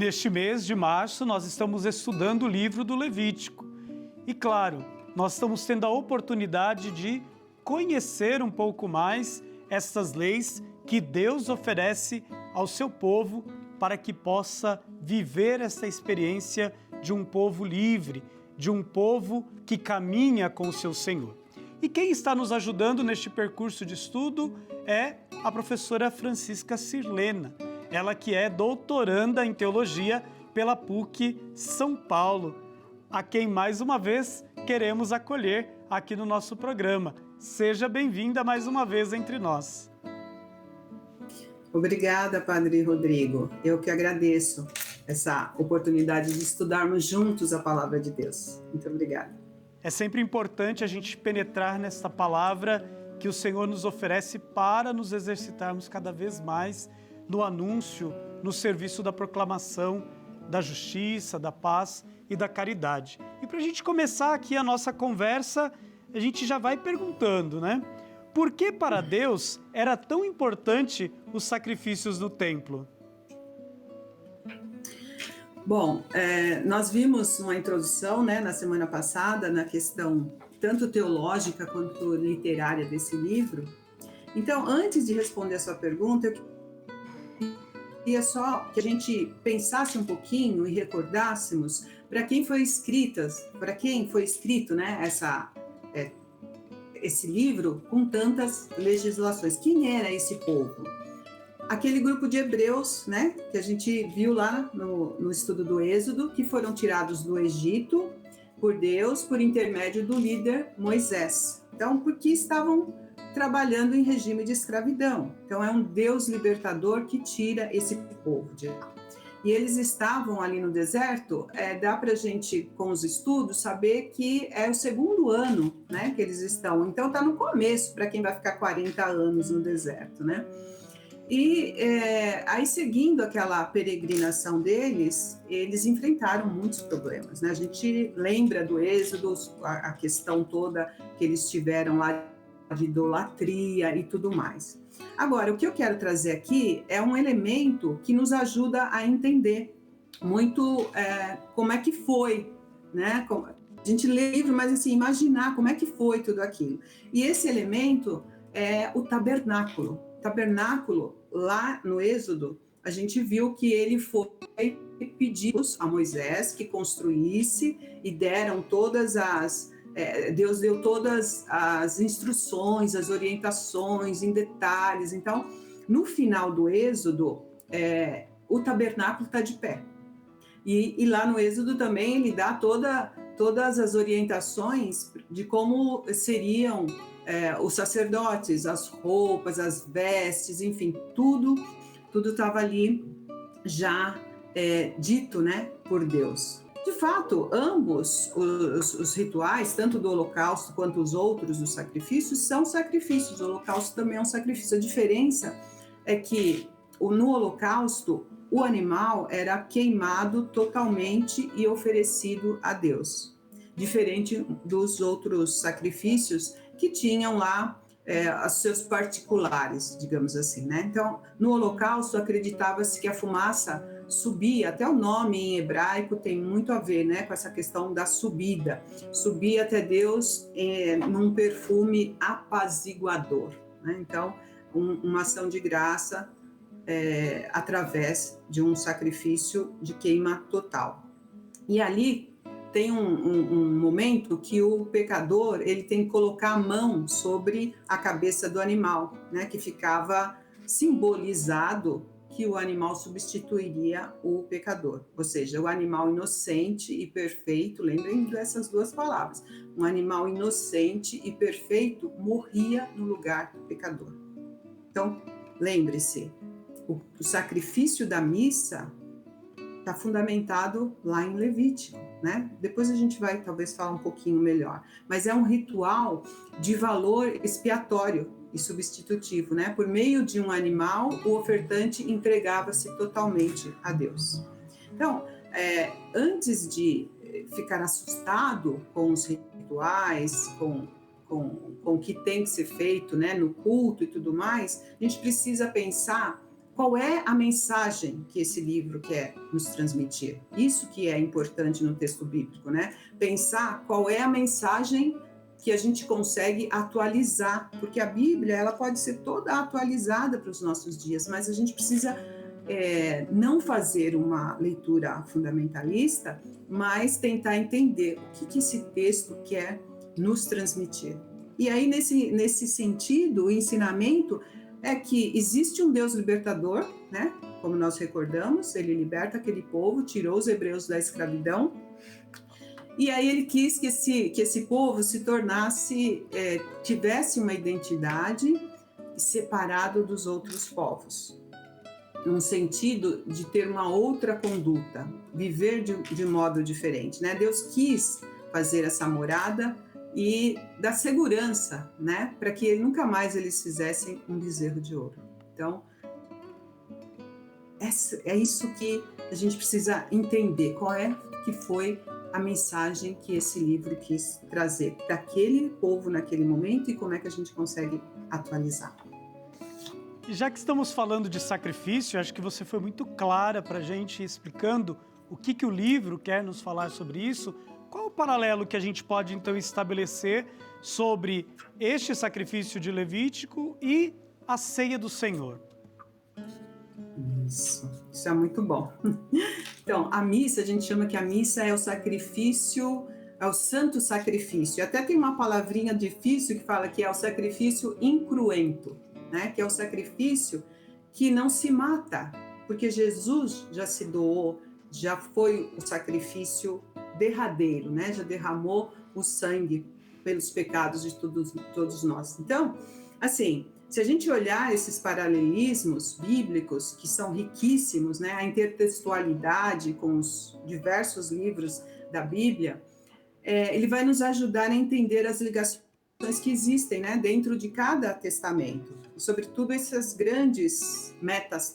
Neste mês de março, nós estamos estudando o livro do Levítico. E claro, nós estamos tendo a oportunidade de conhecer um pouco mais essas leis que Deus oferece ao seu povo para que possa viver essa experiência de um povo livre, de um povo que caminha com o seu Senhor. E quem está nos ajudando neste percurso de estudo é a professora Francisca Sirlena. Ela que é doutoranda em teologia pela PUC São Paulo, a quem mais uma vez queremos acolher aqui no nosso programa. Seja bem-vinda mais uma vez entre nós. Obrigada, Padre Rodrigo. Eu que agradeço essa oportunidade de estudarmos juntos a Palavra de Deus. Muito obrigada. É sempre importante a gente penetrar nesta palavra que o Senhor nos oferece para nos exercitarmos cada vez mais no anúncio, no serviço da proclamação da justiça, da paz e da caridade. E para a gente começar aqui a nossa conversa, a gente já vai perguntando, né? Por que para Deus era tão importante os sacrifícios no templo? Bom, nós vimos uma introdução, né, na semana passada, na questão tanto teológica quanto literária desse livro. Então, antes de responder a sua pergunta, eu queria só que a gente pensasse um pouquinho e recordássemos para quem foi escrito, né, esse livro com tantas legislações. Quem era esse povo? Aquele grupo de hebreus, né, que a gente viu lá no estudo do Êxodo, que foram tirados do Egito por Deus, por intermédio do líder Moisés. Então, porque estavam trabalhando em regime de escravidão. Então, é um Deus libertador que tira esse povo de lá. E eles estavam ali no deserto, dá para a gente, com os estudos, saber que é o segundo ano, né, que eles estão. Então, está no começo, para quem vai ficar 40 anos no deserto, né? E aí, seguindo aquela peregrinação deles, eles enfrentaram muitos problemas, né? A gente lembra do Êxodo, a questão toda que eles tiveram lá de idolatria e tudo mais. Agora, o que eu quero trazer aqui é um elemento que nos ajuda a entender muito como é que foi, né? A gente lê livro, mas assim, imaginar como é que foi tudo aquilo. E esse elemento é o tabernáculo. O tabernáculo, lá no Êxodo, a gente viu que ele foi pedir a Moisés que construísse e deram todas as... Deus deu todas as instruções, as orientações em detalhes. Então, no final do Êxodo, o tabernáculo está de pé. E lá no Êxodo também ele dá todas as orientações de como seriam os sacerdotes, as roupas, as vestes, enfim, tudo estava ali já dito, né, por Deus. De fato, ambos os rituais, tanto do holocausto quanto os outros dos sacrifícios, são sacrifícios. O holocausto também é um sacrifício. A diferença é que no holocausto, o animal era queimado totalmente e oferecido a Deus. Diferente dos outros sacrifícios que tinham lá os seus particulares, digamos assim, né? Então, no holocausto, acreditava-se que a fumaça subia, até o nome em hebraico tem muito a ver, né, com essa questão da subida, subia até Deus num perfume apaziguador, né? Então, uma ação de graça através de um sacrifício de queima total. E ali tem um momento que o pecador ele tem que colocar a mão sobre a cabeça do animal, né, que ficava simbolizado que o animal substituiria o pecador, ou seja, o animal inocente e perfeito, lembrem dessas duas palavras, um animal inocente e perfeito morria no lugar do pecador. Então, lembre-se, o sacrifício da missa está fundamentado lá em Levítico, né? Depois a gente vai talvez falar um pouquinho melhor, mas é um ritual de valor expiatório e substitutivo, né? Por meio de um animal, o ofertante entregava-se totalmente a Deus. Então, antes de ficar assustado com os rituais, com o que tem que ser feito, né, no culto e tudo mais, a gente precisa pensar qual é a mensagem que esse livro quer nos transmitir. Isso que é importante no texto bíblico, né? Pensar qual é a mensagem que a gente consegue atualizar, porque a Bíblia ela pode ser toda atualizada para os nossos dias, mas a gente precisa não fazer uma leitura fundamentalista, mas tentar entender o que esse texto quer nos transmitir. E aí, nesse sentido, o ensinamento é que existe um Deus libertador, né? Como nós recordamos, ele liberta aquele povo, tirou os hebreus da escravidão, e aí ele quis que esse povo se tornasse, tivesse uma identidade separado dos outros povos, num sentido de ter uma outra conduta, viver de modo diferente, né? Deus quis fazer essa morada e dar segurança, né? Para que nunca mais eles fizessem um bezerro de ouro. Então, é isso que a gente precisa entender, qual que foi a mensagem que esse livro quis trazer para aquele povo naquele momento e como é que a gente consegue atualizar. E já que estamos falando de sacrifício, acho que você foi muito clara para a gente explicando o que o livro quer nos falar sobre isso. Qual o paralelo que a gente pode, então, estabelecer sobre este sacrifício de Levítico e a ceia do Senhor? Isso é muito bom. Então, a missa, a gente chama que a missa é o sacrifício, é o santo sacrifício. Até tem uma palavrinha difícil que fala que é o sacrifício incruento, né? Que é o sacrifício que não se mata, porque Jesus já se doou, já foi o sacrifício derradeiro, né? Já derramou o sangue pelos pecados de todos nós. Então, assim, se a gente olhar esses paralelismos bíblicos, que são riquíssimos, né? A intertextualidade com os diversos livros da Bíblia, ele vai nos ajudar a entender as ligações que existem, né, dentro de cada testamento, e sobretudo esses grandes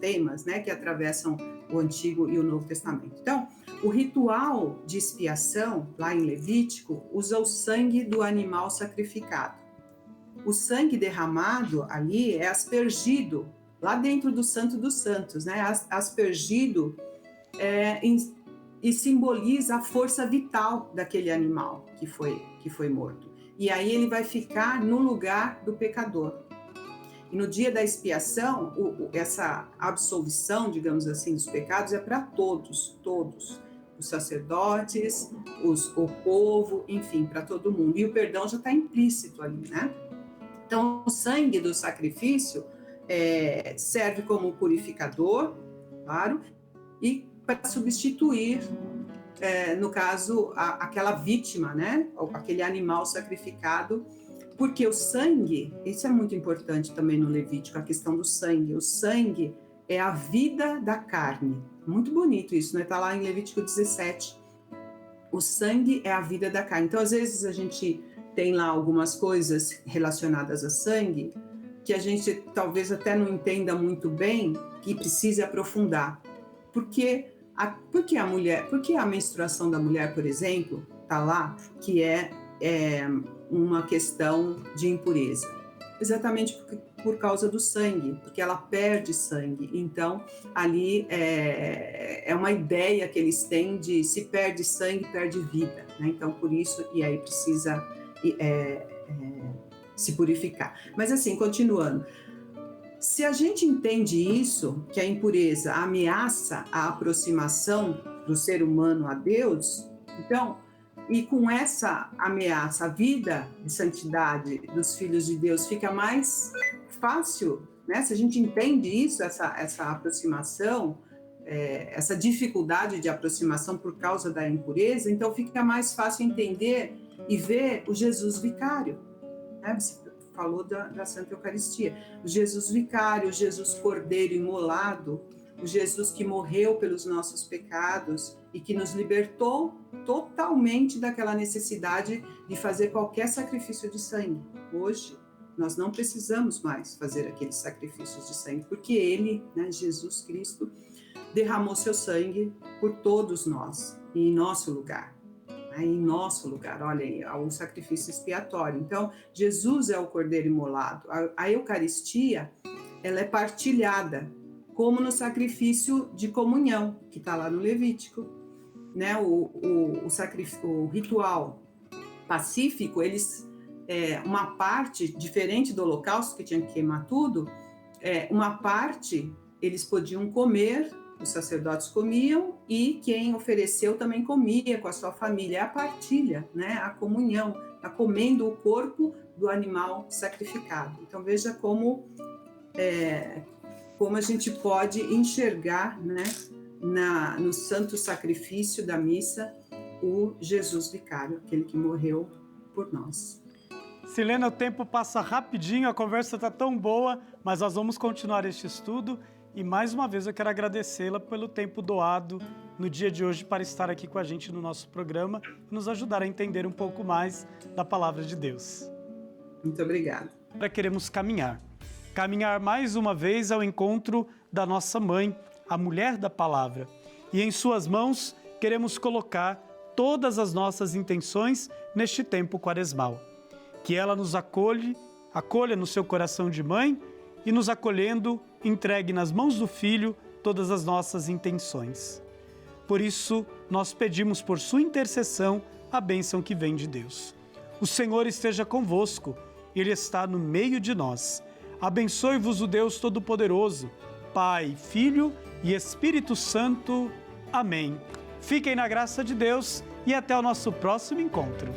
temas, né, que atravessam o Antigo e o Novo Testamento. Então, o ritual de expiação, lá em Levítico, usa o sangue do animal sacrificado. O sangue derramado ali é aspergido lá dentro do Santo dos Santos, né, aspergido e simboliza a força vital daquele animal que foi morto. E aí ele vai ficar no lugar do pecador. E no dia da expiação, essa absolvição, digamos assim, dos pecados é para todos. Os sacerdotes, o povo, enfim, para todo mundo. E o perdão já está implícito ali, né? Então, o sangue do sacrifício serve como purificador, claro, e para substituir, no caso, aquela vítima, né? Aquele animal sacrificado, porque o sangue, isso é muito importante também no Levítico, a questão do sangue. O sangue é a vida da carne. Muito bonito isso, né? Está lá em Levítico 17. O sangue é a vida da carne. Então, às vezes, a gente tem lá algumas coisas relacionadas a sangue que a gente talvez até não entenda muito bem, que precise aprofundar. Porque a menstruação da mulher, por exemplo, está lá, que é uma questão de impureza? Exatamente por causa do sangue, porque ela perde sangue. Então, ali é uma ideia que eles têm de se perde sangue, perde vida, né? Então, por isso, e aí precisa se purificar. Mas assim, continuando, se a gente entende isso, que a impureza ameaça a aproximação do ser humano a Deus, então, e com essa ameaça, a vida de santidade dos filhos de Deus fica mais fácil, né? Se a gente entende isso, essa aproximação, essa dificuldade de aproximação por causa da impureza, então fica mais fácil entender e ver o Jesus vicário, né? Você falou da Santa Eucaristia. O Jesus vicário, o Jesus cordeiro imolado, o Jesus que morreu pelos nossos pecados e que nos libertou totalmente daquela necessidade de fazer qualquer sacrifício de sangue. Hoje, nós não precisamos mais fazer aqueles sacrifícios de sangue, porque ele, né, Jesus Cristo, derramou seu sangue por todos nós, em nosso lugar. Em nosso lugar, olha aí, o sacrifício expiatório. Então, Jesus é o cordeiro imolado. A Eucaristia, ela é partilhada como no sacrifício de comunhão, que está lá no Levítico, né? O ritual pacífico, uma parte, diferente do holocausto, que tinha que queimar tudo, uma parte eles podiam comer, os sacerdotes comiam, e quem ofereceu também comia com a sua família. É a partilha, né? A comunhão, está comendo o corpo do animal sacrificado. Então veja como a gente pode enxergar, né, no santo sacrifício da missa, o Jesus vicário, aquele que morreu por nós. Silena, o tempo passa rapidinho, a conversa está tão boa, mas nós vamos continuar este estudo e mais uma vez eu quero agradecê-la pelo tempo doado no dia de hoje para estar aqui com a gente no nosso programa e nos ajudar a entender um pouco mais da Palavra de Deus. Muito obrigada. Agora queremos caminhar mais uma vez ao encontro da nossa mãe, a mulher da Palavra. E em suas mãos queremos colocar todas as nossas intenções neste tempo quaresmal. Que ela nos acolha no seu coração de mãe e nos acolhendo, entregue nas mãos do Filho todas as nossas intenções. Por isso, nós pedimos por sua intercessão a bênção que vem de Deus. O Senhor esteja convosco, Ele está no meio de nós. Abençoe-vos o Deus Todo-Poderoso, Pai, Filho e Espírito Santo. Amém. Fiquem na graça de Deus e até o nosso próximo encontro.